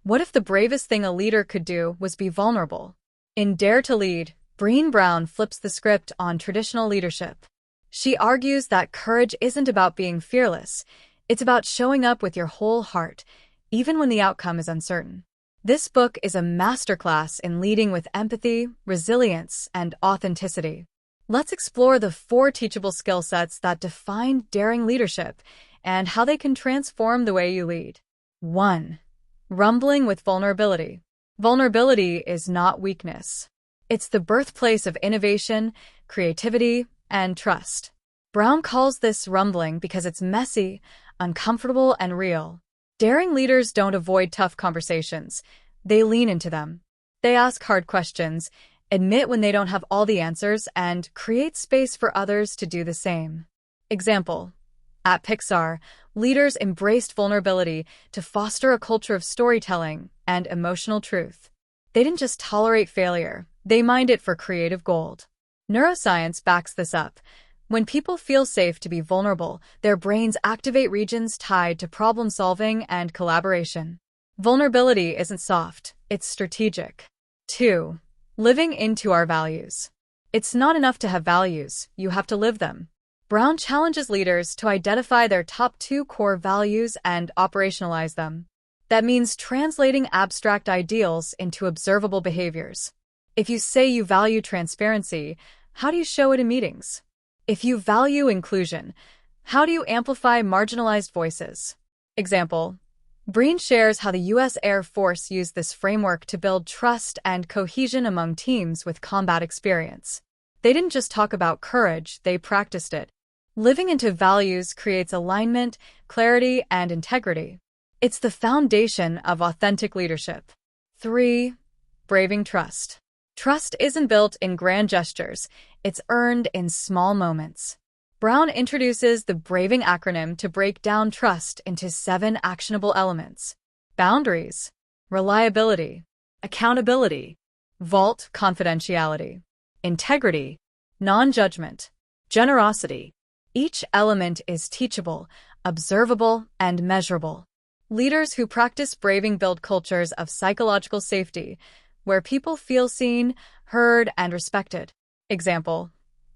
What if the bravest thing a leader could do was be vulnerable? In Dare to Lead, Brené Brown flips the script on traditional leadership. She argues that courage isn't about being fearless, it's about showing up with your whole heart, even when the outcome is uncertain. This book is a masterclass in leading with empathy, resilience, and authenticity. Let's explore the 4 teachable skill sets that define daring leadership and how they can transform the way you lead. 1. Rumbling with vulnerability. Vulnerability is not weakness. It's the birthplace of innovation, creativity, and trust. Brown calls this rumbling because it's messy, uncomfortable, and real. Daring leaders don't avoid tough conversations. They lean into them. They ask hard questions, admit when they don't have all the answers, and create space for others to do the same. Example: at Pixar, leaders embraced vulnerability to foster a culture of storytelling and emotional truth. They didn't just tolerate failure, they mined it for creative gold. Neuroscience backs this up. When people feel safe to be vulnerable, their brains activate regions tied to problem-solving and collaboration. Vulnerability isn't soft, it's strategic. 2. Living into our values. It's not enough to have values, you have to live them. Brown challenges leaders to identify their top 2 core values and operationalize them. That means translating abstract ideals into observable behaviors. If you say you value transparency, how do you show it in meetings? If you value inclusion, how do you amplify marginalized voices? Example: Breen shares how the U.S. Air Force used this framework to build trust and cohesion among teams with combat experience. They didn't just talk about courage, they practiced it. Living into values creates alignment, clarity, and integrity. It's the foundation of authentic leadership. 3. Braving trust. Trust isn't built in grand gestures, it's earned in small moments. Brown introduces the Braving acronym to break down trust into 7 actionable elements: boundaries, reliability, accountability, vault confidentiality, integrity, non-judgment, generosity. Each element is teachable, observable, and measurable. Leaders who practice braving build cultures of psychological safety, where people feel seen, heard, and respected. Example: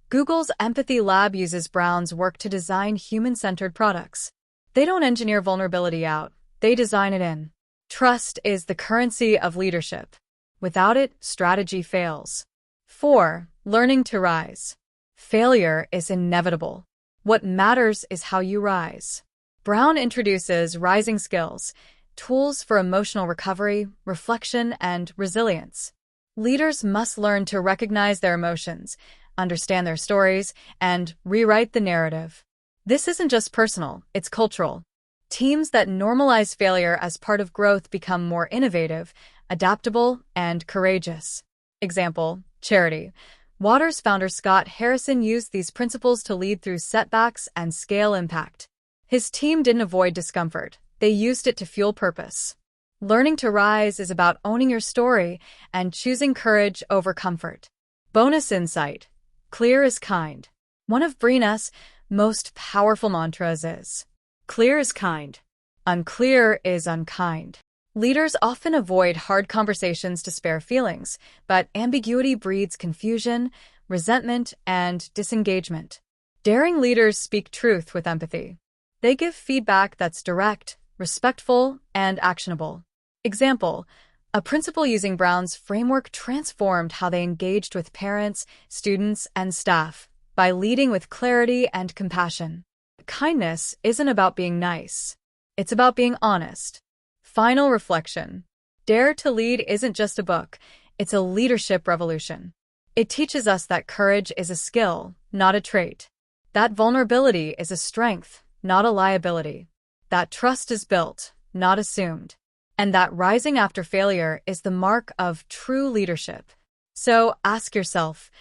Google's Empathy Lab uses Brown's work to design human-centered products. They don't engineer vulnerability out, they design it in. Trust is the currency of leadership. Without it, strategy fails. 4. Learning to rise. Failure is inevitable. What matters is how you rise. Brown introduces rising skills, tools for emotional recovery, reflection, and resilience. Leaders must learn to recognize their emotions, understand their stories, and rewrite the narrative. This isn't just personal, it's cultural. Teams that normalize failure as part of growth become more innovative, adaptable, and courageous. Example: charity. Waters founder Scott Harrison used these principles to lead through setbacks and scale impact. His team didn't avoid discomfort, they used it to fuel purpose. Learning to rise is about owning your story and choosing courage over comfort. Bonus insight: clear is kind. One of Brené's most powerful mantras is, clear is kind, unclear is unkind. Leaders often avoid hard conversations to spare feelings, but ambiguity breeds confusion, resentment, and disengagement. Daring leaders speak truth with empathy. They give feedback that's direct, respectful, and actionable. Example: a principal using Brown's framework transformed how they engaged with parents, students, and staff by leading with clarity and compassion. Kindness isn't about being nice. It's about being honest. Final reflection: Dare to Lead isn't just a book, it's a leadership revolution. It teaches us that courage is a skill, not a trait. That vulnerability is a strength, not a liability. That trust is built, not assumed. And that rising after failure is the mark of true leadership. So ask yourself,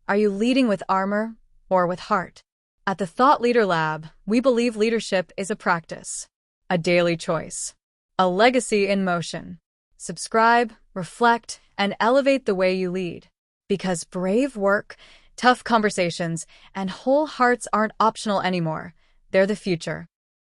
are you leading with armor or with heart? At the Thought Leader Lab, we believe leadership is a practice, a daily choice, a legacy in motion. Subscribe, reflect, and elevate the way you lead. Because brave work, tough conversations, and whole hearts aren't optional anymore. They're the future.